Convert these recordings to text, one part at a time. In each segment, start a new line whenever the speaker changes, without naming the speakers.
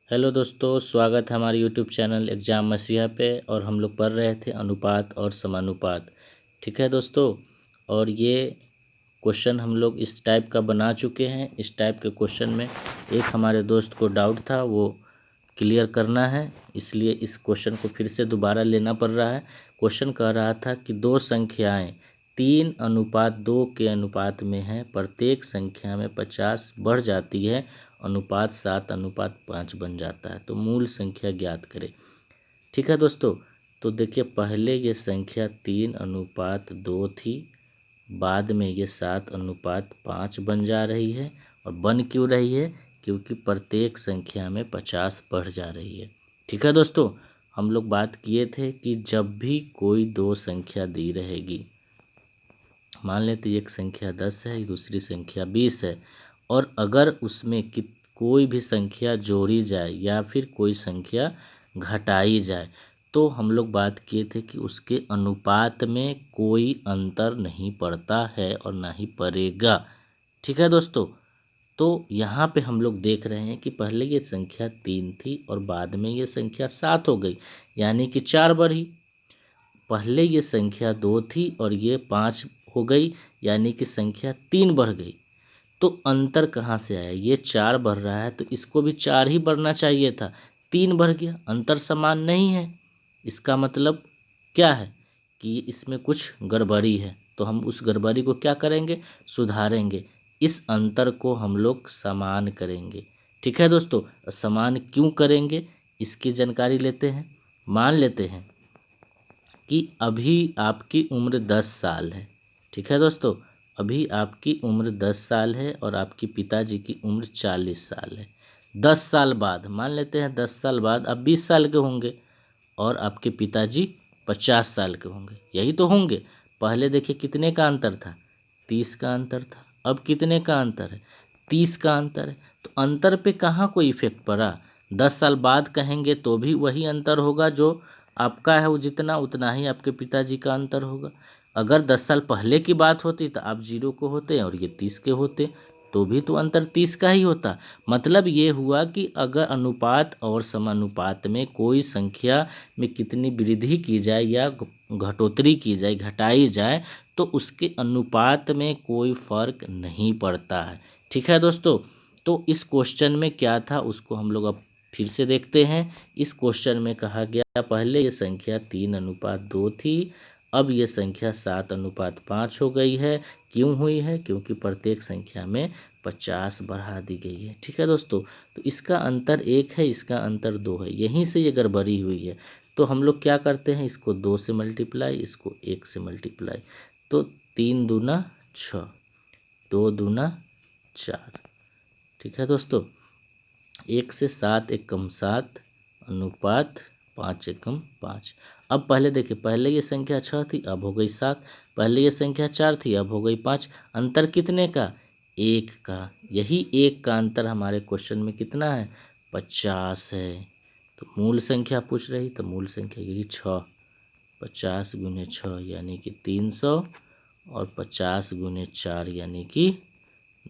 Hello दोस्तों, स्वागत है हमारे यूट्यूब चैनल एग्ज़ाम मसीहा पे। और हम लोग पढ़ रहे थे अनुपात और समानुपात। ठीक है दोस्तों, और ये क्वेश्चन हम लोग इस टाइप का बना चुके हैं। इस टाइप के क्वेश्चन में एक हमारे दोस्त को डाउट था, वो क्लियर करना है, इसलिए इस क्वेश्चन को फिर से दोबारा लेना पड़ रहा है। क्वेश्चन कह रहा था कि दो संख्याएं 3:2 के अनुपात में हैं, प्रत्येक संख्या में 50 बढ़ जाती है, अनुपात 7:5 बन जाता है, तो मूल संख्या ज्ञात करें। ठीक है दोस्तों, तो देखिए पहले ये संख्या 3:2 थी, बाद में ये 7:5 बन जा रही है। और बन क्यों रही है? क्योंकि प्रत्येक संख्या में 50 बढ़ जा रही है। ठीक है दोस्तों, हम लोग बात किए थे कि जब भी कोई दो संख्या दी रहेगी, मान लेते एक संख्या 10 है, दूसरी संख्या 20 है, और अगर उसमें कोई भी संख्या जोड़ी जाए या फिर कोई संख्या घटाई जाए, तो हम लोग बात किए थे कि उसके अनुपात में कोई अंतर नहीं पड़ता है और ना ही पड़ेगा। ठीक है दोस्तों, तो यहाँ पे हम लोग देख रहे हैं कि पहले ये संख्या 3 थी और बाद में ये संख्या 7 हो गई, यानी कि 4 बढ़ी। पहले ये संख्या 2 थी और ये 5 हो गई, यानी कि संख्या 3 बढ़ गई। तो अंतर कहाँ से आया? ये 4 बढ़ रहा है तो इसको भी 4 ही बढ़ना चाहिए था, 3 बढ़ गया, अंतर समान नहीं है। इसका मतलब क्या है कि इसमें कुछ गड़बड़ी है, तो हम उस गड़बड़ी को क्या करेंगे? सुधारेंगे। इस अंतर को हम लोग समान करेंगे। ठीक है दोस्तों, समान क्यों करेंगे इसकी जानकारी लेते हैं। मान लेते हैं कि अभी आपकी उम्र 10 साल है। ठीक है दोस्तों, अभी आपकी उम्र 10 साल है और आपके पिताजी की उम्र 40 साल है। 10 साल बाद, मान लेते हैं 10 साल बाद आप 20 साल के होंगे और आपके पिताजी 50 साल के होंगे, यही तो होंगे। पहले देखिए कितने का अंतर था? 30 का अंतर था। अब कितने का अंतर है? 30 का अंतर है। तो अंतर पे कहाँ कोई इफेक्ट पड़ा? 10 साल बाद कहेंगे तो भी वही अंतर होगा, जो आपका है वो जितना उतना ही आपके पिताजी का अंतर होगा। अगर 10 साल पहले की बात होती तो आप 0 को होते और ये 30 के होते, तो भी तो अंतर 30 का ही होता। मतलब ये हुआ कि अगर अनुपात और समानुपात में कोई संख्या में कितनी वृद्धि की जाए या घटोतरी की जाए, घटाई जाए, तो उसके अनुपात में कोई फर्क नहीं पड़ता है। ठीक है दोस्तों, तो इस क्वेश्चन में क्या था उसको हम लोग अब फिर से देखते हैं। इस क्वेश्चन में कहा गया पहले ये संख्या 3:2 थी, अब ये संख्या 7:5 हो गई है। क्यों हुई है? क्योंकि प्रत्येक संख्या में 50 बढ़ा दी गई है। ठीक है दोस्तों, तो इसका अंतर 1 है, इसका अंतर 2 है, यहीं से ये गड़बड़ी हुई है। तो हम लोग क्या करते हैं, इसको 2 से मल्टीप्लाई, इसको 1 से मल्टीप्लाई, तो 3 दूना 6, 2 दूना 4। ठीक है दोस्तों, 1 से 7 एकम 7, अनुपात 5 एकम 5। अब पहले देखिए, पहले ये संख्या 6 थी, अब हो गई 7। पहले ये संख्या 4 थी, अब हो गई 5। अंतर कितने का? 1 का। यही 1 का अंतर हमारे क्वेश्चन में कितना है? 50 है। तो मूल संख्या पूछ रही, तो मूल संख्या यही 6, 50 गुने 6 यानी कि 300, और 50 गुने 4 यानी कि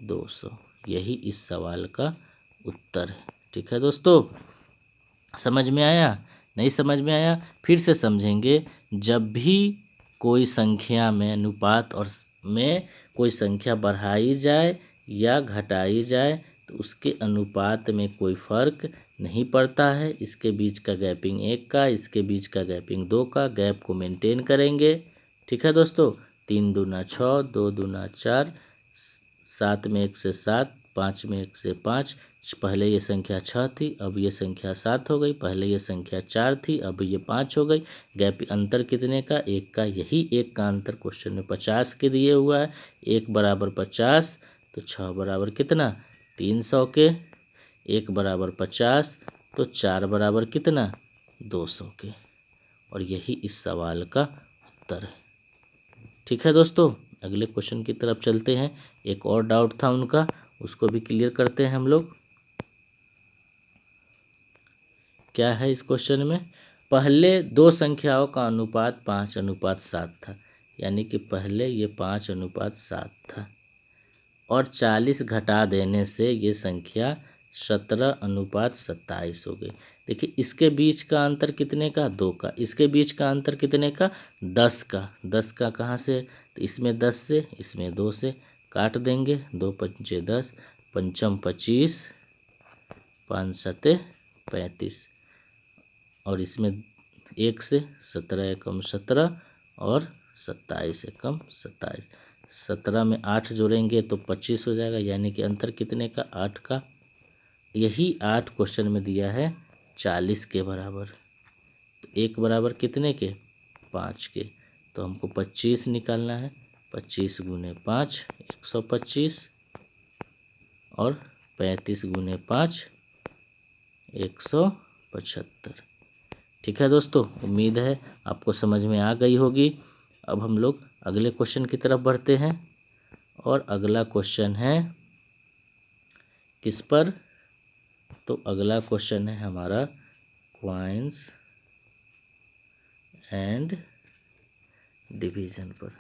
200। यही इस सवाल का उत्तर है। ठीक है दोस्तों, समझ में आया? नहीं समझ में आया? फिर से समझेंगे। जब भी कोई संख्या में अनुपात और में कोई संख्या बढ़ाई जाए या घटाई जाए, तो उसके अनुपात में कोई फर्क नहीं पड़ता है। इसके बीच का गैपिंग 1 का, इसके बीच का गैपिंग 2 का, गैप को मेंटेन करेंगे। ठीक है दोस्तों, 3 दूना 6, 2 दूना 4, 7 में 1 से 7, 5 में 1 से 5। पहले ये संख्या 6 थी, अब ये संख्या 7 हो गई। पहले ये संख्या 4 थी, अब ये 5 हो गई। गैप अंतर कितने का? 1 का। यही 1 का अंतर क्वेश्चन में 50 के दिए हुआ है। 1 बराबर 50, तो 6 बराबर कितना? 300 के। 1 बराबर 50, तो 4 बराबर कितना? 200 के। और यही इस सवाल का उत्तर है। ठीक है दोस्तों, अगले क्वेश्चन की तरफ चलते हैं। एक और डाउट था उनका, उसको भी क्लियर करते हैं हम लोग। क्या है इस क्वेश्चन में? पहले दो संख्याओं का अनुपात 5:7 था, यानी कि पहले ये 5:7 था, और 40 घटा देने से ये संख्या 17:27 हो गए। देखिए इसके बीच का अंतर कितने का, 2 का। इसके बीच का अंतर कितने का, 10 का। 10 का कहाँ से, तो इसमें 10 से, इसमें 2 से काट देंगे। 2 पंचे 10, पंचम 25, 5 सते 35, और इसमें 1 से, 17 एकम 17 और 27 एकम 27। 17 में 8 जोड़ेंगे तो 25 हो जाएगा, यानी कि अंतर कितने का, 8 का। यही 8 क्वेश्चन में दिया है 40 के बराबर। तो 1 बराबर कितने के, 5 के। तो हमको 25 निकालना है। 25 गुने 5 125, और 35 गुने 5 175। ठीक है दोस्तों, उम्मीद है आपको समझ में आ गई होगी। अब हम लोग अगले क्वेश्चन की तरफ बढ़ते हैं, और अगला क्वेश्चन है किस पर, तो अगला क्वेश्चन है हमारा क्वाइंस एंड डिवीज़न पर।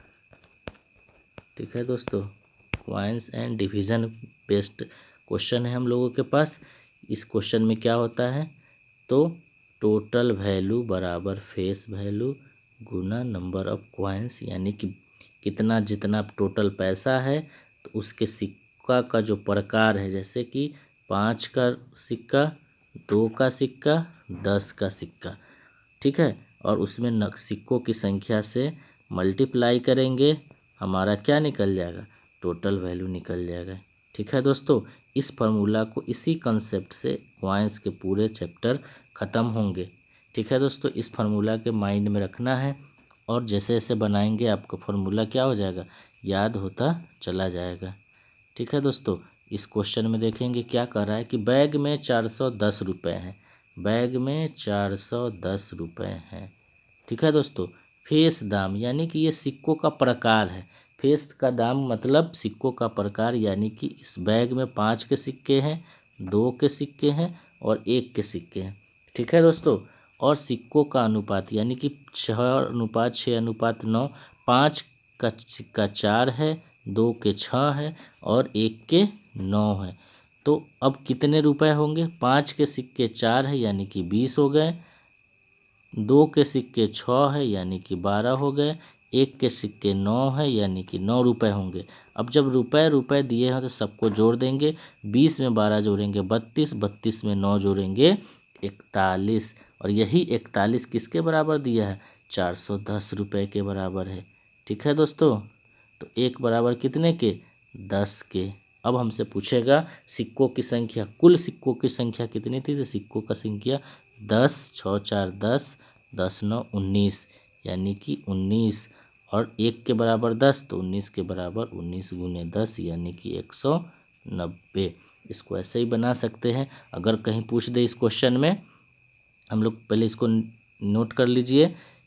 ठीक है दोस्तों, coins and division based question है हम लोगों के पास। इस क्वेश्चन में क्या होता है, तो टोटल वैल्यू बराबर face value Guna number of coins, यानी कि कितना जितना टोटल पैसा है तो उसके सिक्का का जो प्रकार है, जैसे कि 5 का सिक्का, 2 का सिक्का, 10 का सिक्का। ठीक है, और उसमें सिक्कों की संख्या से मल्टीप्लाई करेंगे, हमारा क्या निकल जाएगा, टोटल वैल्यू निकल जाएगा। ठीक है दोस्तों, इस फार्मूला को, इसी कंसेप्ट से क्वाइंस के पूरे चैप्टर ख़त्म होंगे। ठीक है दोस्तों, इस फार्मूला के माइंड में रखना है, और जैसे जैसे बनाएंगे आपका फार्मूला क्या हो जाएगा, याद होता चला जाएगा। ठीक है दोस्तों, इस क्वेश्चन में देखेंगे क्या कह रहा है कि बैग में 410 रुपये हैं। बैग में 410 रुपये हैं। ठीक है दोस्तों, फेस दाम, यानी कि ये सिक्कों का प्रकार है। फेस का दाम मतलब सिक्कों का प्रकार, यानी कि इस बैग में 5 के सिक्के हैं, 2 के सिक्के हैं और 1 के सिक्के हैं। ठीक है दोस्तों, और सिक्कों का अनुपात, यानी कि 6:6:9, 5 का सिक्का 4 है, 2 के 6 है और 1 के 9 है। तो अब कितने रुपए होंगे, 5 के सिक्के 4 है यानी कि 20 हो गए, 2 के सिक्के 6 है यानी कि 12 हो गए, 1 के सिक्के 9 है यानी कि 9 रुपए होंगे। अब जब रुपए रुपए दिए हैं तो सबको जोड़ देंगे। 20 में 12 जोड़ेंगे 32, 32 में 9 जोड़ेंगे 41, और यही 41 किसके बराबर दिया है, 410 रुपये के बराबर है। ठीक है दोस्तों, तो 1 बराबर कितने के, 10 के। अब हमसे पूछेगा सिक्कों की संख्या, कुल सिक्कों की संख्या कितनी थी, तो सिक्कों का संख्या 10, 6 4 10, 10 9 19, यानी कि 19, और 1 के बराबर 10, तो 19 के बराबर 19 गुने 10 यानी कि 190। इसको ऐसे ही बना सकते हैं। अगर कहीं पूछ दे इस क्वेश्चन में, हम लोग पहले इसको नोट कर लीजिए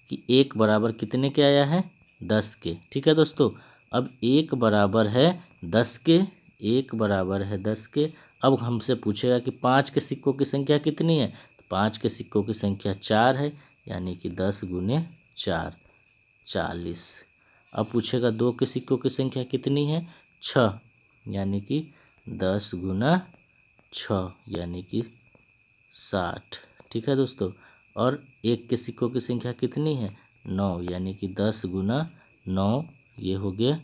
कि 1 बराबर कितने के आया है, 10 के। ठीक है दोस्तों, अब 1 बराबर है 10 के, 1 बराबर है 10 के। अब हमसे पूछेगा कि 5 के सिक्कों की संख्या कितनी है, तो 5 के सिक्कों की संख्या 4 है, यानी कि 10 गुने 4 40। अब पूछेगा 2 के सिक्कों की संख्या कितनी है, 6, यानी कि 10 गुना 6 यानी कि 60। ठीक है दोस्तों, और 1 के सिक्कों की संख्या कितनी है, 9, यानी कि 10 गुना 9, ये हो गया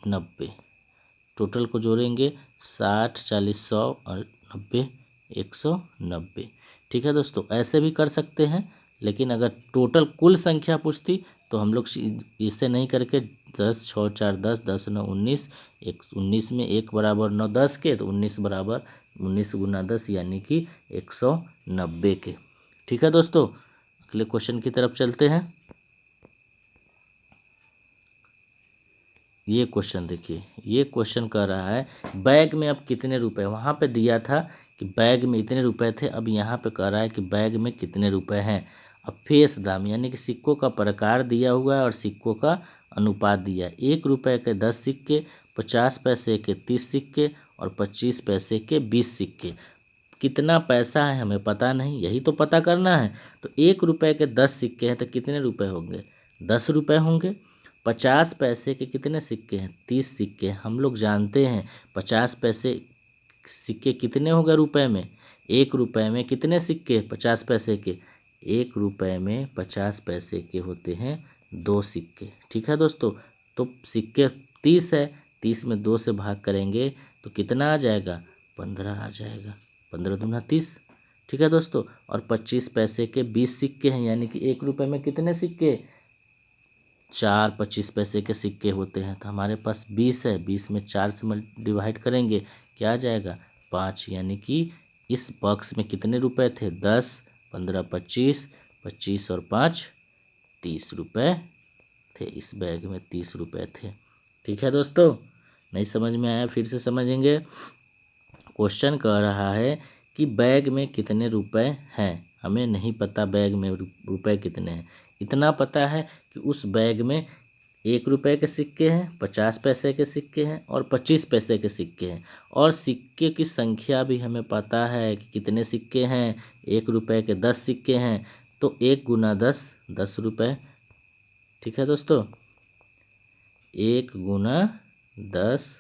90। टोटल को जोड़ेंगे 60 40 100 और 90 190। ठीक है दोस्तों, ऐसे भी कर सकते हैं, लेकिन अगर टोटल कुल संख्या पूछती तो हम लोग इससे नहीं करके 10 6 4 10, 10 9 19, 19 में 1 बराबर 9 10 के, तो 19 बराबर 19 गुना 10 यानी कि 190 के। ठीक है दोस्तों, अगले क्वेश्चन की तरफ चलते हैं। ये क्वेश्चन देखिए, ये क्वेश्चन कह रहा है बैग में अब कितने रुपए, वहाँ पे दिया था कि बैग में इतने रुपए थे, अब यहाँ पे कह रहा है कि बैग में कितने रुपए हैं। अब फेस दाम, यानी कि सिक्कों का प्रकार दिया हुआ है और सिक्कों का अनुपात दिया है। 1 रुपये के 10 सिक्के, 50 पैसे के 30 सिक्के और 25 पैसे के 20 सिक्के। कितना पैसा है हमें पता नहीं, यही तो पता करना है। तो 1 रुपये के 10 सिक्के हैं तो कितने रुपए होंगे, 10 रुपये होंगे। 50 पैसे के कितने सिक्के हैं, 30 सिक्के। हम लोग जानते हैं 50 पैसे सिक्के कितने हो गए रुपए में? 1 रुपए में कितने सिक्के? 50 पैसे के। 1 रुपए में 50 पैसे के होते हैं 2 सिक्के। ठीक है दोस्तों, तो सिक्के 30 है, 30 में 2 से भाग करेंगे तो कितना आ जाएगा? 15 आ जाएगा। 15 दूना 30। ठीक है दोस्तों, और 25 पैसे के 20 सिक्के हैं, यानी कि 1 रुपए में कितने सिक्के? 4 25 पैसे के सिक्के होते हैं। तो हमारे पास 20 है, 20 में 4 से डिवाइड करेंगे, क्या आ जाएगा? 5। यानी कि इस बॉक्स में कितने रुपए थे? 10, 15, 25, 25 और 5 30 रुपए थे। इस बैग में 30 रुपए थे। ठीक है दोस्तों, नहीं समझ में आया फिर से समझेंगे। क्वेश्चन कह रहा है कि बैग में कितने रुपए हैं। हमें नहीं पता बैग में रुपए कितने हैं, इतना पता है कि उस बैग में 1 रुपए के सिक्के हैं, 50 पैसे के सिक्के हैं और 25 पैसे के सिक्के हैं। और सिक्के की संख्या भी हमें पता है कि कितने सिक्के हैं। 1 रुपए के 10 सिक्के हैं, तो 1 गुना 10 10 रुपए। ठीक है दोस्तों, 1 गुना 10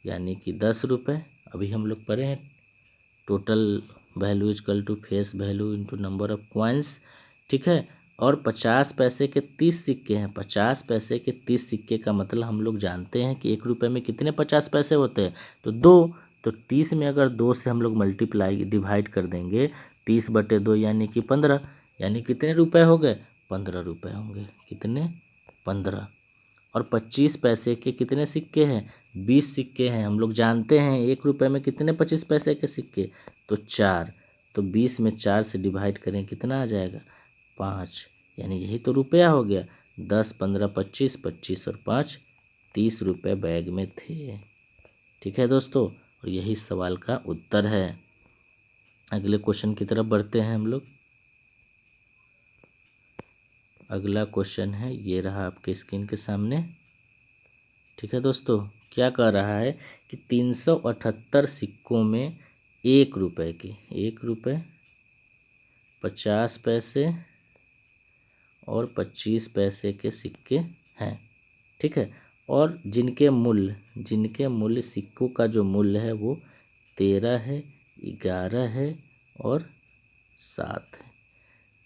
यानी कि 10 रुपये। अभी हम लोग पढ़े हैं total value is equal to face value into number of coins. ठीक है, और 50 पैसे के 30 सिक्के हैं। 50 पैसे के 30 सिक्के का मतलब हम लोग जानते हैं कि 1 रुपये में कितने 50 पैसे होते हैं? तो 2। तो 30 में अगर 2 से हम लोग मल्टीप्लाई डिवाइड कर देंगे, 30/2 यानी कि 15, यानी कितने रुपए हो गए? 15 रुपये होंगे। कितने? 15। और 25 पैसे के कितने सिक्के हैं? 20 सिक्के हैं। हम लोग जानते हैं 1 रुपए में कितने 25 पैसे के सिक्के? तो 4। तो 20 में 4 से डिवाइड करें, कितना आ जाएगा? 5। यानी यही तो रुपया हो गया। 10, 15, 25, 25 और 5 30 रुपये बैग में थे। ठीक है दोस्तों, और यही सवाल का उत्तर है। अगले क्वेश्चन की तरफ बढ़ते हैं हम लोग। अगला क्वेश्चन है, ये रहा आपके स्क्रीन के सामने। ठीक है दोस्तों, क्या कह रहा है कि 378 सिक्कों में 1 रुपए के 1 रुपए 50 पैसे और 25 पैसे के सिक्के हैं। ठीक है, और जिनके मूल्य सिक्कों का जो मूल्य है वो 13 है, 11 है और 7 है।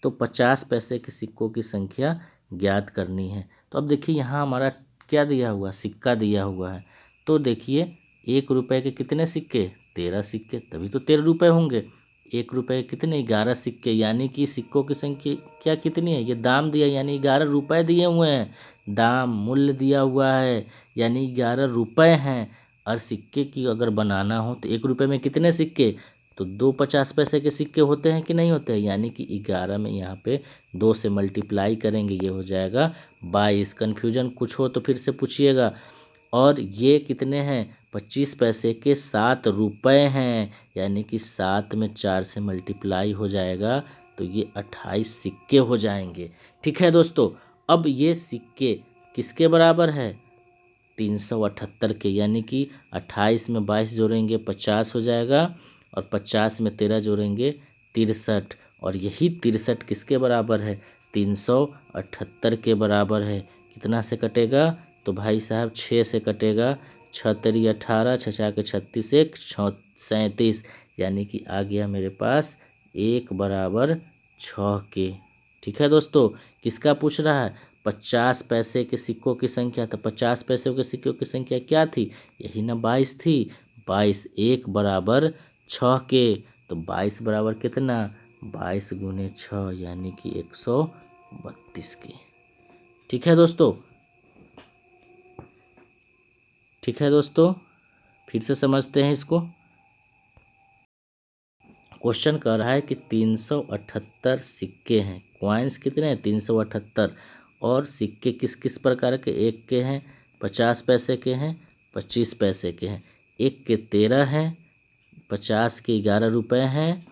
तो 50 पैसे के सिक्कों की संख्या ज्ञात करनी है। तो अब देखिए यहाँ हमारा क्या दिया हुआ? सिक्का दिया हुआ है। तो देखिए 1 रुपए के कितने सिक्के? 13 सिक्के, तभी तो 13 रुपए होंगे। 1 रुपए के कितने? 11 सिक्के, यानी कि सिक्कों की संख्या क्या कितनी है? ये दाम दिया, यानी 11 रुपए दिए हुए हैं। दाम मूल्य दिया हुआ है, यानी 11 रुपए हैं। और सिक्के की अगर बनाना हो तो 1 रुपए में कितने सिक्के? तो 2 50 पैसे के सिक्के होते हैं कि नहीं होते हैं? यानी कि 11 में यहाँ पे 2 से मल्टीप्लाई करेंगे, ये हो जाएगा 22। कन्फ्यूजन कुछ हो तो फिर से पूछिएगा। और ये कितने हैं? 25 पैसे के 7 रुपए हैं, यानी कि 7 में 4 से मल्टीप्लाई हो जाएगा तो ये 28 सिक्के हो जाएंगे। ठीक है दोस्तों, अब ये सिक्के किसके बराबर है? 378 के, यानी कि 28 में 22 जोड़ेंगे 50 हो जाएगा, और 50 में 13 जोड़ेंगे 63। और यही 63 किसके बराबर है? 378 के बराबर है। कितना से कटेगा? तो भाई साहब 6 से कटेगा। 6 तेरी 18, 6 के 36, 1 37, यानी कि आ गया मेरे पास 1 बराबर 6 के। ठीक है दोस्तों, किसका पूछ रहा है? 50 पैसे के सिक्कों की संख्या। तो 50 पैसे के सिक्कों की संख्या क्या थी? यही ना 22 थी। 22, 1 बराबर 6 के। तो 22 बराबर कितना? 22 गुने 6 यानी कि 132 के। ठीक है दोस्तों, ठीक है दोस्तों, फिर से समझते हैं इसको। क्वेश्चन कह रहा है कि 378 सिक्के हैं। कॉइन्स कितने हैं? 378। और सिक्के किस किस प्रकार के? 1 के हैं, 50 पैसे के हैं, 25 पैसे के हैं। 1 के 13 हैं, 50 के 11 रुपए हैं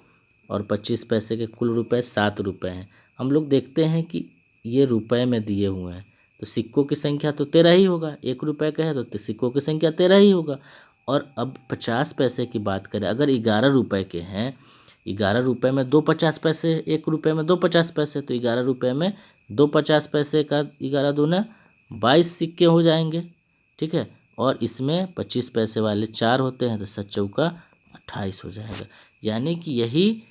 और 25 पैसे के कुल रुपए 7 रुपए हैं। हम लोग देखते हैं कि ये रुपए में दिए हुए हैं, तो सिक्कों की संख्या तो 13 ही होगा। 1 रुपए का है तो सिक्कों की संख्या 13 ही होगा। और अब 50 पैसे की बात करें, अगर 11 रुपए के हैं, 11 रुपए में 2 50 पैसे, 1 रुपए में 2 50 पैसे, तो 11 रुपए में 2 50 पैसे का 11 दूना 22 सिक्के हो जाएंगे। ठीक है, और इसमें 25 पैसे वाले 4 होते हैं, तो 7 चौका 28 हो जाएगा। यानी कि यही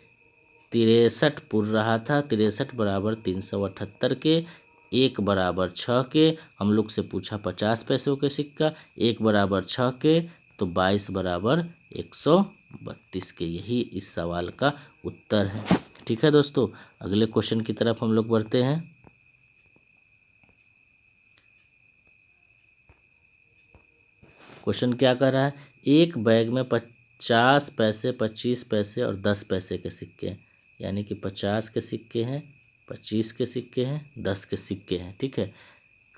63 पुर रहा था। 63 बराबर 378 के, 1 बराबर 6 के। हम लोग से पूछा 50 पैसों के सिक्का, 1 बराबर 6 के, तो 22 बराबर 132 के। यही इस सवाल का उत्तर है। ठीक है दोस्तों, अगले क्वेश्चन की तरफ हम लोग बढ़ते हैं। क्वेश्चन क्या कह रहा है, एक बैग में 50 पैसे, 25 पैसे और 10 पैसे के सिक्के हैं। यानी कि 50 के सिक्के हैं, 25 के सिक्के हैं, 10 के सिक्के हैं। ठीक है,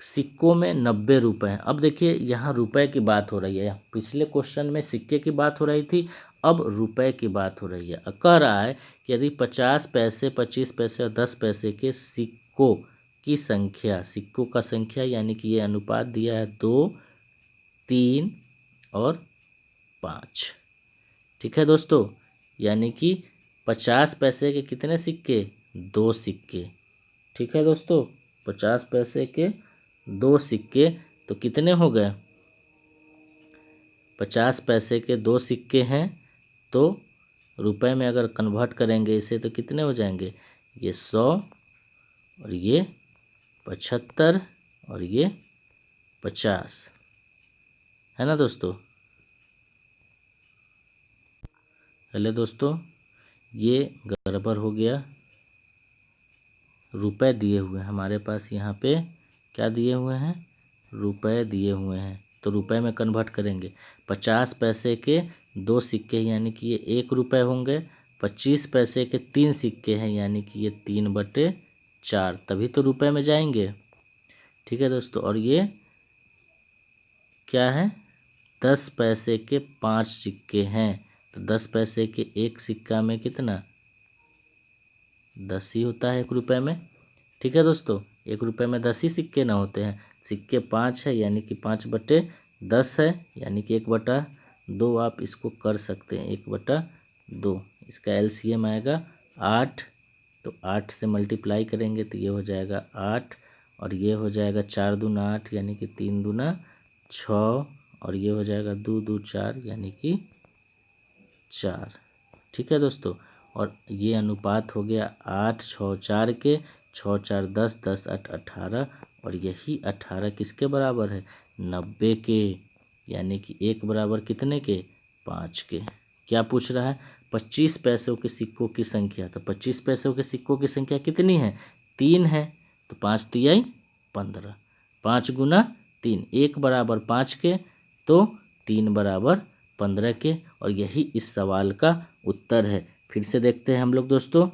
सिक्कों में 90 रुपए हैं। अब देखिए यहाँ रुपए की बात हो रही है, पिछले क्वेश्चन में सिक्के की बात हो रही थी, अब रुपए की बात हो रही है। कह रहा है कि यदि 50 पैसे, 25 पैसे और 10 पैसे के सिक्कों की संख्या, सिक्कों का संख्या यानी कि ये अनुपात दिया है 2, 3 और 5। ठीक है दोस्तों, यानी कि 50 पैसे के कितने सिक्के, 2 सिक्के। ठीक है दोस्तों, 50 पैसे के 2 सिक्के, तो कितने हो गए, 50 पैसे के 2 सिक्के हैं, तो रुपए में अगर कन्वर्ट करेंगे इसे तो कितने हो जाएंगे, ये 100 और ये 75 और ये 50, है ना दोस्तों। पहले दोस्तों ये गड़बड़ हो गया, रुपए दिए हुए हैं हमारे पास, यहाँ पे क्या दिए हुए हैं, रुपए दिए हुए हैं, तो रुपए में कन्वर्ट करेंगे। 50 पैसे के 2 सिक्के यानी कि ये 1 रुपये होंगे, 25 पैसे के 3 सिक्के हैं यानी कि ये 3/4, तभी तो रुपए में जाएंगे। ठीक है दोस्तों, और ये क्या है, 10 पैसे के 5 सिक्के हैं, तो 10 पैसे के एक सिक्का में कितना, 10 ही होता है 1 रुपये में। ठीक है दोस्तों, 1 रुपये में 10 ही सिक्के ना होते हैं, सिक्के 5 है यानी कि 5/10 है, यानी कि 1/2 आप इसको कर सकते हैं, 1/2। इसका एलसीएम आएगा 8, तो 8 से मल्टीप्लाई करेंगे तो ये हो जाएगा 8, और ये हो जाएगा 4 दूना 8 यानी कि 3 दूना 6, और ये हो जाएगा 2 2 4 यानी कि 4। ठीक है दोस्तों, और ये अनुपात हो गया 8 6 4 के, 6 4 10, 10 8 18, और यही 18 किसके बराबर है, 90 के। यानी कि 1 बराबर कितने के, 5 के। क्या पूछ रहा है, 25 पैसों के सिक्कों की संख्या, तो 25 पैसों के सिक्कों की संख्या कितनी है, 3 है, तो 5 तिहाई 15, 5 गुना 3, 1 बराबर 5 के, तो 3 बराबर 15 के, और यही इस सवाल का उत्तर है। फिर से देखते हैं हम लोग दोस्तों,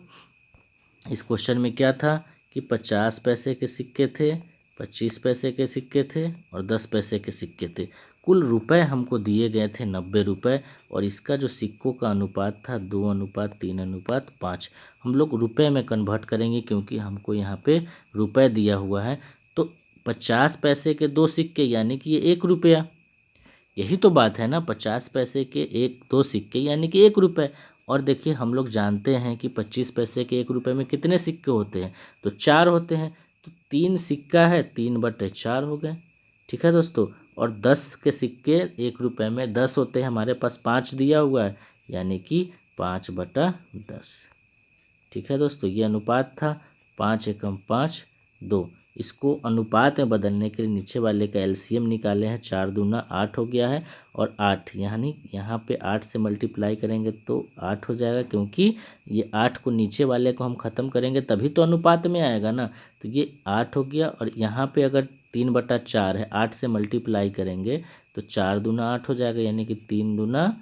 इस क्वेश्चन में क्या था कि 50 पैसे के सिक्के थे, 25 पैसे के सिक्के थे और 10 पैसे के सिक्के थे। कुल रुपए हमको दिए गए थे 90 रुपये, और इसका जो सिक्कों का अनुपात था 2:3:5। हम लोग रुपए में कन्वर्ट करेंगे क्योंकि हमको यहाँ पे रुपए दिया हुआ है। तो 50 पैसे के 2 सिक्के यानी कि ये 1 रुपया, यही तो बात है ना, 50 पैसे के 2 सिक्के यानी कि 1 रुपये। और देखिए हम लोग जानते हैं कि 25 पैसे के 1 रुपये में कितने सिक्के होते हैं, तो 4 होते हैं, तो 3 सिक्का है, 3/4 हो गए। ठीक है दोस्तों, और 10 के सिक्के 1 रुपये में 10 होते हैं, हमारे पास 5 दिया हुआ है यानी कि 5/10। ठीक है दोस्तों, ये अनुपात था, 5 एकम 5 2। इसको अनुपात में बदलने के लिए नीचे वाले का एलसीएम निकाले हैं, 4 दूना 8 हो गया है, और 8 यानी यहाँ पे 8 से मल्टीप्लाई करेंगे तो 8 हो जाएगा, क्योंकि ये 8 को नीचे वाले को हम ख़त्म करेंगे तभी तो अनुपात में आएगा ना। तो ये 8 हो गया, और यहाँ पे अगर 3/4 है, 8 से मल्टीप्लाई करेंगे तो 4 दूना 8 हो जाएगा, यानी कि 3 दूना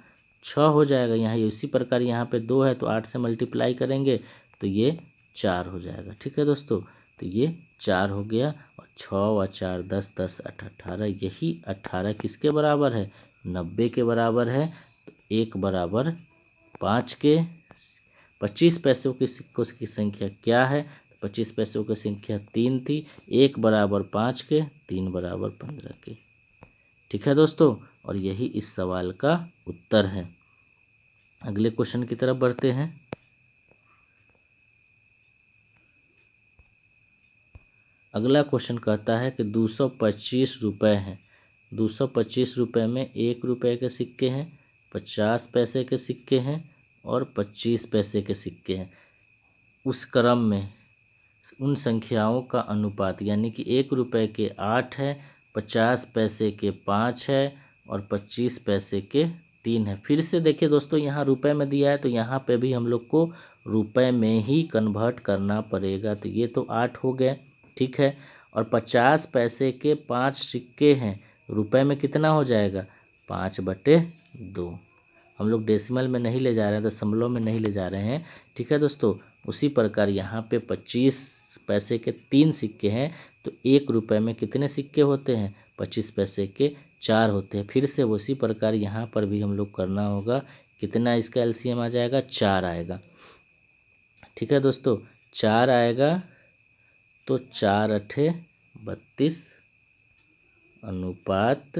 6 हो जाएगा। यहाँ इसी प्रकार यहाँ पे 2 है तो 8 से मल्टीप्लाई करेंगे तो ये 4 हो जाएगा। ठीक है दोस्तों, तो ये 4 हो गया, और 6 और 4 10, 10 8 18, यही 18 किसके बराबर है, 90 के बराबर है। तो 1 बराबर 5 के। 25 पैसों के सिक्कों की संख्या क्या है, 25 पैसों की संख्या 3 थी, 1 बराबर 5 के, 3 बराबर 15 के। ठीक है दोस्तों, और यही इस सवाल का उत्तर है। अगले क्वेश्चन की तरफ बढ़ते हैं। अगला क्वेश्चन कहता है कि 225 रुपये हैं, 225 में 1 रुपये के सिक्के हैं, 50 पैसे के सिक्के हैं और 25 पैसे के सिक्के हैं। उस क्रम में उन संख्याओं का अनुपात यानी कि 1 रुपये के 8 है, 50 पैसे के 5 है और 25 पैसे के 3 है। फिर से देखिए दोस्तों, यहाँ रुपए में दिया है तो यहाँ पे भी हम लोग को रुपए में ही कन्वर्ट करना पड़ेगा। तो ये तो 8 हो गए, ठीक है। और 50 पैसे के 5 सिक्के हैं, रुपए में कितना हो जाएगा? 5/2। हम लोग डेसिमल में नहीं ले जा रहे हैं, दशमलव में नहीं ले जा रहे हैं, ठीक है दोस्तों। उसी प्रकार यहाँ पे 25 पैसे के 3 सिक्के हैं, तो 1 रुपये में कितने सिक्के होते हैं? 25 पैसे के 4 होते हैं। फिर से उसी प्रकार यहाँ पर भी हम लोग करना होगा। कितना इसका एलसीएम आ जाएगा? 4 आएगा, ठीक है दोस्तों। 4 आएगा तो 4 अठे 32 अनुपात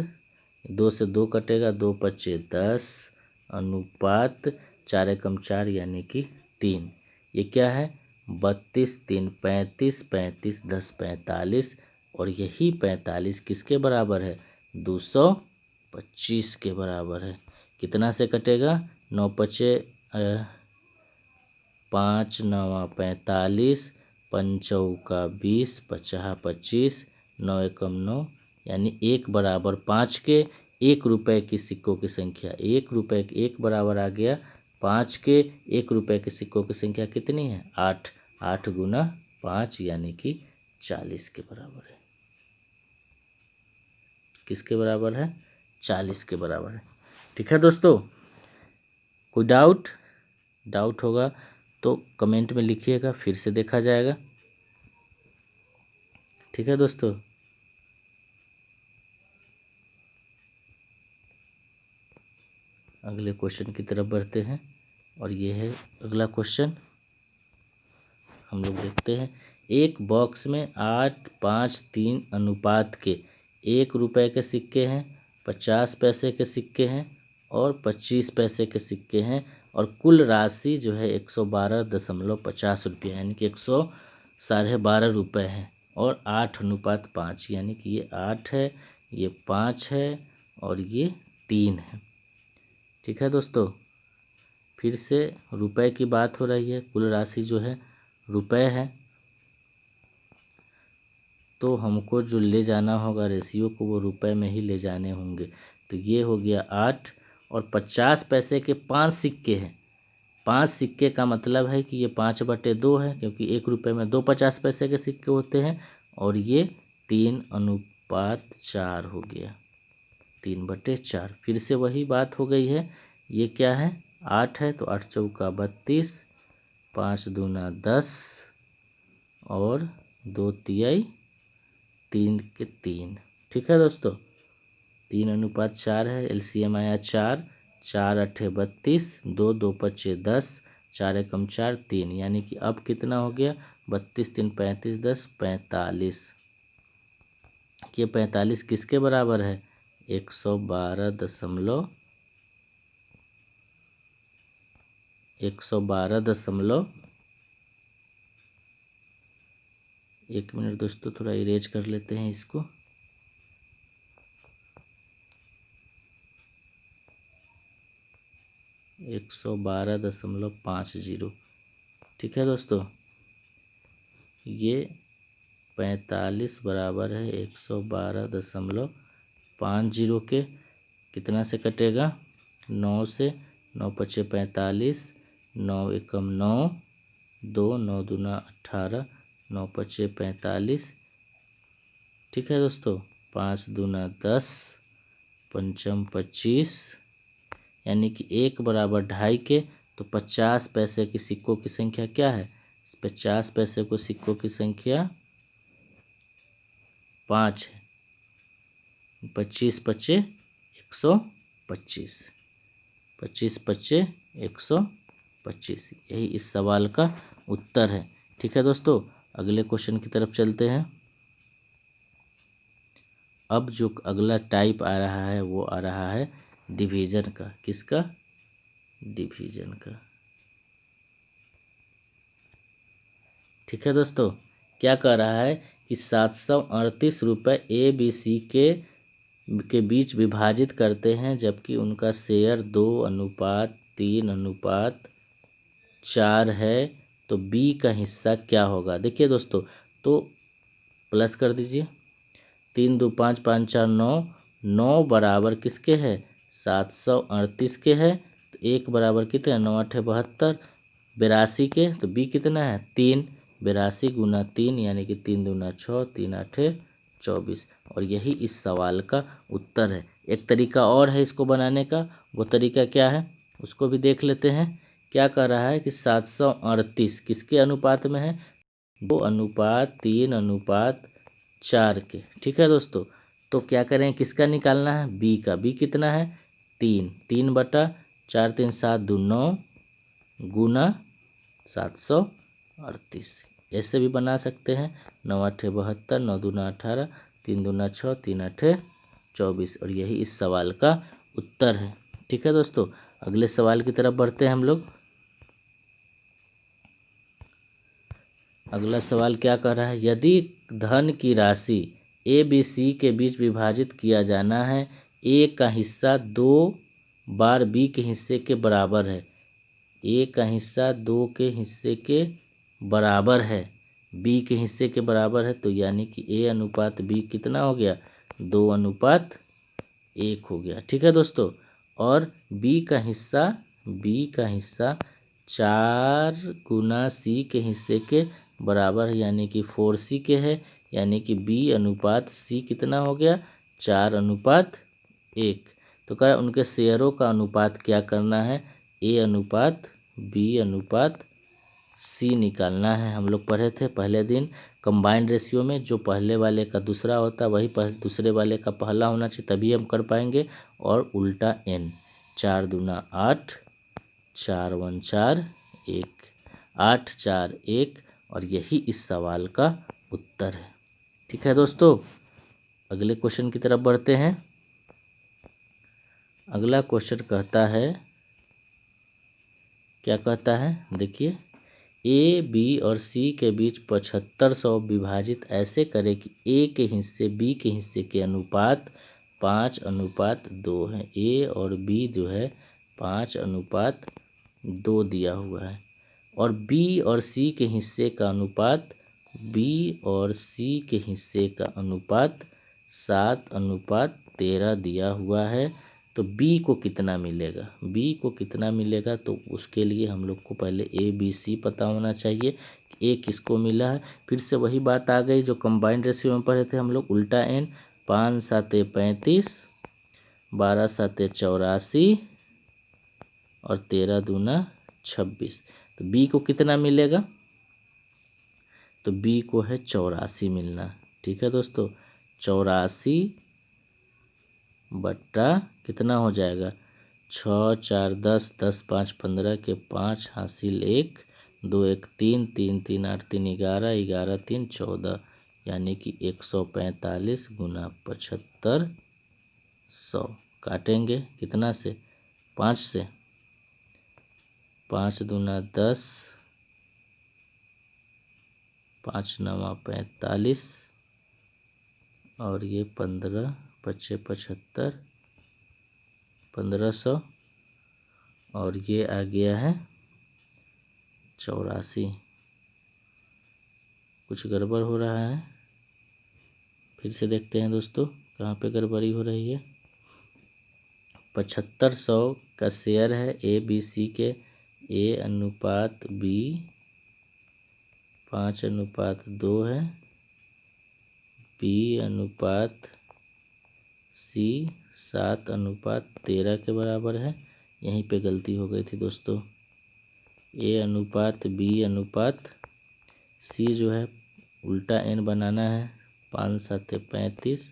2 से 2 कटेगा, 2 पच्चे 10 अनुपात 4 एकम 4 यानी कि 3। ये क्या है? 32, 3 35, 35 10 45 और यही 45 किसके बराबर है? 225 के बराबर है। कितना से कटेगा? 9 पचे 5 9 45, 5 चौका 20, 50 25, 9 एकम 9 यानी 1 बराबर 5 के 1 रुपये की सिक्कों की संख्या। 1 रुपये के 1 बराबर आ गया 5 के 1 रुपये के सिक्कों की संख्या कितनी है? 8। 8 गुना 5 यानी कि 40 के बराबर है। किसके बराबर है? 40 के बराबर है, ठीक है दोस्तों। कोई डाउट होगा तो कमेंट में लिखिएगा, फिर से देखा जाएगा, ठीक है दोस्तों। अगले क्वेश्चन की तरफ बढ़ते हैं और ये है अगला क्वेश्चन। हम लोग देखते हैं। एक बॉक्स में 8, 5, 3 अनुपात के 1 रुपये के सिक्के हैं, 50 पैसे के सिक्के हैं और 25 पैसे के सिक्के हैं और कुल राशि जो है 112.50 रुपये यानी कि 112.5 रुपये है और 8:5 यानी कि ये 8 है, ये 5 है और ये 3 है, ठीक है दोस्तों। फिर से रुपए की बात हो रही है, कुल राशि जो है रुपए है, तो हमको जो ले जाना होगा रेशियो को वो रुपए में ही ले जाने होंगे। तो ये हो गया 8 और 50 पैसे के 5 सिक्के हैं। 5 सिक्के का मतलब है कि ये 5/2 है, क्योंकि 1 रुपये में 2 50 पैसे के सिक्के होते हैं और ये 3:4 हो गया, 3/4। फिर से वही बात हो गई है। ये क्या है? 8 है तो 8 चौका 32, 5 दूना 10 और 2 तिहाई 3 के 3, ठीक है दोस्तों। 3:4 है, एलसीएम आया 4, 4 अठे 32, 2 2 पच्चे 10, 4 एकम 4 3 यानी कि अब कितना हो गया? 32 3 35 10 45। ये 45 किसके बराबर है? 112 दशमलव 1 मिनट दोस्तों, थोड़ा इरेज कर लेते हैं इसको। एक 112.50, ठीक है दोस्तों। ये 45 बराबर है 112.50 के। कितना से कटेगा? 9 से, 9 पच्चे 45, 9 एकम 9, 2 9 दूना 18, 9 पच्चे 45, ठीक है दोस्तों। 5 दूना 10, पंचम 25 यानी कि 1 बराबर 2.5 के। तो 50 पैसे के सिक्कों की संख्या क्या है? 50 पैसे को सिक्कों की संख्या 5 है। 25 पच्चे 125, 25 पच्चे 125, यही इस सवाल का उत्तर है, ठीक है दोस्तों। अगले क्वेश्चन की तरफ चलते हैं। अब जो अगला टाइप आ रहा है वो आ रहा है डिवीजन का। किसका? डिवीजन का, ठीक है दोस्तों। क्या कह रहा है कि 738 रुपये ABC के के बीच विभाजित करते हैं जबकि उनका शेयर 2:3:4 है, तो बी का हिस्सा क्या होगा। देखिए दोस्तों, तो प्लस कर दीजिए, 3 2 5 5 4 9, 9 बराबर किसके है 738 के है, तो 1 बराबर कितने 9 8 72, 82 के, तो बी कितना है 3, 82 गुना 3 यानी कि 3 दूना 6, 3 8 24, और यही इस सवाल का उत्तर है। एक तरीका और है इसको बनाने का, वो तरीका क्या है उसको भी देख लेते हैं। क्या कह रहा है कि 738 किसके अनुपात में है 2:3:4 के। ठीक है दोस्तों, तो क्या करें किसका निकालना है बी का। बी कितना है 3, 3/4, 3 7 2 9 गुना 738, ऐसे भी बना सकते हैं 9 8 72, 9 दूना 18, 3 दूना 6, 3 8 24, और यही इस सवाल का उत्तर है। ठीक है दोस्तों, अगले सवाल की तरफ बढ़ते हैं हम लोग। अगला सवाल क्या कह रहा है, यदि धन की राशि ए बी सी के बीच विभाजित किया जाना है, ए का हिस्सा 2 बार बी के हिस्से के बराबर है, ए का हिस्सा 2 के हिस्से के बराबर है, बी के हिस्से के बराबर है, तो यानी कि ए अनुपात बी कितना हो गया 2:1 हो गया। ठीक है दोस्तों, और बी का हिस्सा 4 गुना सी के हिस्से के बराबर है, यानी कि 4c के है, यानी कि बी अनुपात सी कितना हो गया 4:1। तो कह उनके शेयरों का अनुपात क्या करना है, ए अनुपात बी अनुपात सी निकालना है। हम लोग पढ़े थे पहले दिन कंबाइंड रेशियो में, जो पहले वाले का दूसरा होता है वही दूसरे वाले का पहला होना चाहिए, तभी हम कर पाएंगे, और उल्टा n, 4 दूना 8, 4 1 4 1, 8 4 1, और यही इस सवाल का उत्तर है। ठीक है दोस्तों, अगले क्वेश्चन की तरफ बढ़ते हैं। अगला क्वेश्चन कहता है, क्या कहता है देखिए, ए बी और सी के बीच 7500 विभाजित ऐसे करें कि ए के हिस्से बी के हिस्से के अनुपात 5:2 है। ए और बी जो है 5:2 दिया हुआ है, और बी और सी के हिस्से का अनुपात बी और सी के हिस्से का अनुपात 7:13 दिया हुआ है। तो बी को कितना मिलेगा, बी को कितना मिलेगा, तो उसके लिए हम लोग को पहले ए बी सी पता होना चाहिए कि ए किसको मिला है। फिर से वही बात आ गई जो कंबाइंड रेशियो में पढ़े थे हम लोग, उल्टा n, 5 7 35, 12 7 84, और 13 दूना 26। तो बी को कितना मिलेगा, तो बी को है 84 मिलना। ठीक है दोस्तों, 84 बट्टा कितना हो जाएगा 6 4 10, 10 5 15 के 5 हासिल 1, 2 1 3, 3 3 8 3 11, 11 3 14, यानी कि 145 गुना 7500। काटेंगे कितना से 5 से, 5 दूना 10, 5 9 45, और ये 15 5 75, 1500, और ये आ गया है 84। कुछ गड़बड़ हो रहा है, फिर से देखते हैं दोस्तों कहाँ पे गड़बड़ी हो रही है। 7500 का शेयर है ए बी सी के, ए अनुपात बी 5:2 है, बी अनुपात सी 7:13 के बराबर है। यहीं पे गलती हो गई थी दोस्तों, ए अनुपात बी अनुपात सी जो है उल्टा n बनाना है, 5 7 35,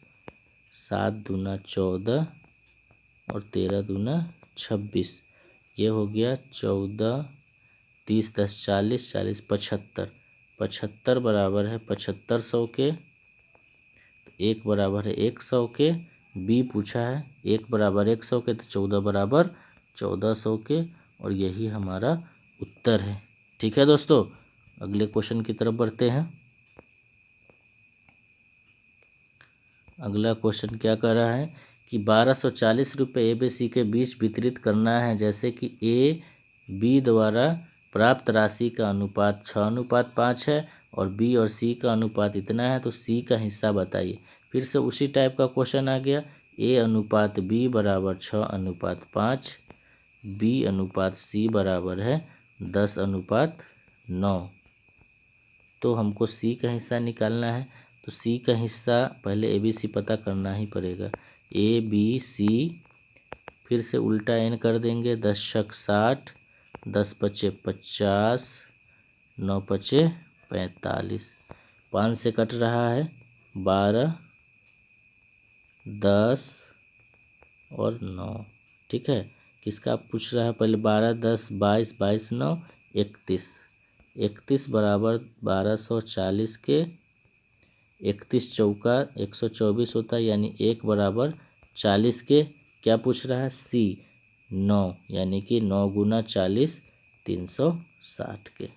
7 दूना 14, और 13 दूना 26, ये हो गया 14, 30 10 40, 40 75, 75 बराबर है 7500 के, एक बराबर है 100 के, बी पूछा है 1 बराबर 100 के, तो 14 बराबर 1400 के, और यही हमारा उत्तर है। ठीक है दोस्तों, अगले क्वेश्चन की तरफ बढ़ते हैं। अगला क्वेश्चन क्या कह रहा है कि 1240 रुपये ABC के बीच वितरित करना है, जैसे कि AB द्वारा प्राप्त राशि का अनुपात 6:5 है और B और C का अनुपात इतना है, तो C का हिस्सा बताइए। फिर से उसी टाइप का क्वेश्चन आ गया। A/B बराबर 6:5, B/C बराबर है 10:9। तो हमको C का हिस्सा निकालना है, तो C का हिस्सा पहले ABC पता करना ही पड़ेगा। ABC फिर से उल्टा n कर देंगे, 10 छक 60, 10 पचे 50, 9 पचे 45, 5 से कट रहा है 12, 10 और 9। ठीक है, किसका पूछ रहा है पहले? 12, 10, 22, 22, 9, 31। 31 बराबर 1240 के 31 चौका 124 होता है, यानी 1 बराबर 40 के क्या पूछ रहा है? C 9, यानी कि 9 गुना 40 360 के।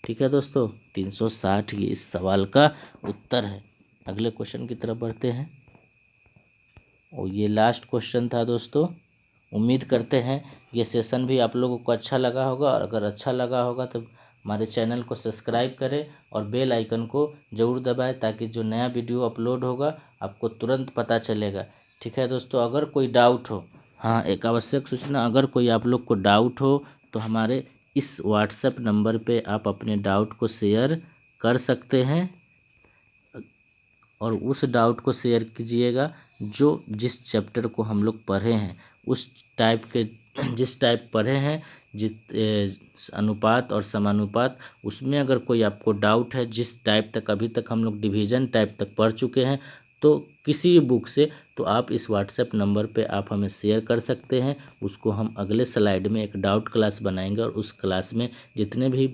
ठीक है दोस्तों, 360 ये इस सवाल का उत्तर है। अगले क्वेश्चन की तरफ बढ़ते हैं और ये लास्ट क्वेश्चन था दोस्तों। उम्मीद करते हैं ये सेशन भी आप लोगों को अच्छा लगा होगा, और अगर अच्छा लगा होगा तो हमारे चैनल को सब्सक्राइब करें और बेल आइकन को ज़रूर दबाएं, ताकि जो नया वीडियो अपलोड होगा आपको तुरंत पता चलेगा। ठीक है दोस्तों, अगर कोई डाउट हो, हाँ एक आवश्यक सूचना, अगर कोई आप लोग को डाउट हो तो हमारे इस व्हाट्सएप नंबर पे आप अपने डाउट को शेयर कर सकते हैं, और उस डाउट को शेयर कीजिएगा जो जिस चैप्टर को हम लोग पढ़े हैं उस टाइप के, जिस टाइप पढ़े हैं, अनुपात और समानुपात, उसमें अगर कोई आपको डाउट है, जिस टाइप तक अभी तक हम लोग डिवीज़न टाइप तक पढ़ चुके हैं, तो किसी भी बुक से, तो आप इस व्हाट्सएप नंबर पे आप हमें शेयर कर सकते हैं। उसको हम अगले स्लाइड में एक डाउट क्लास बनाएंगे, और उस क्लास में जितने भी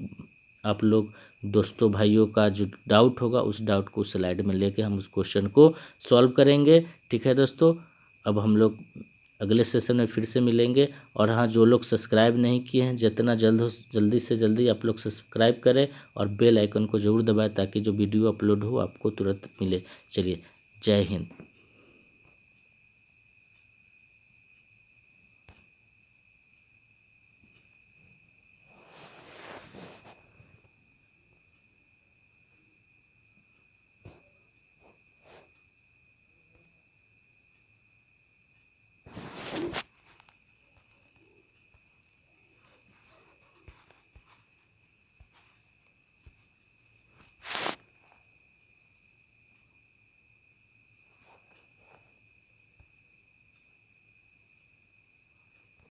आप लोग दोस्तों भाइयों का जो डाउट होगा उस डाउट को स्लाइड में लेके हम उस क्वेश्चन को सॉल्व करेंगे। ठीक है दोस्तों, अब हम लोग अगले सेशन में फिर से मिलेंगे। और हाँ, जो लोग सब्सक्राइब नहीं किए हैं, जितना जल्द हो जल्दी से जल्दी आप लोग सब्सक्राइब करें और बेल आइकन को ज़रूर दबाएं, ताकि जो वीडियो अपलोड हो आपको तुरंत मिले। चलिए, जय हिंद।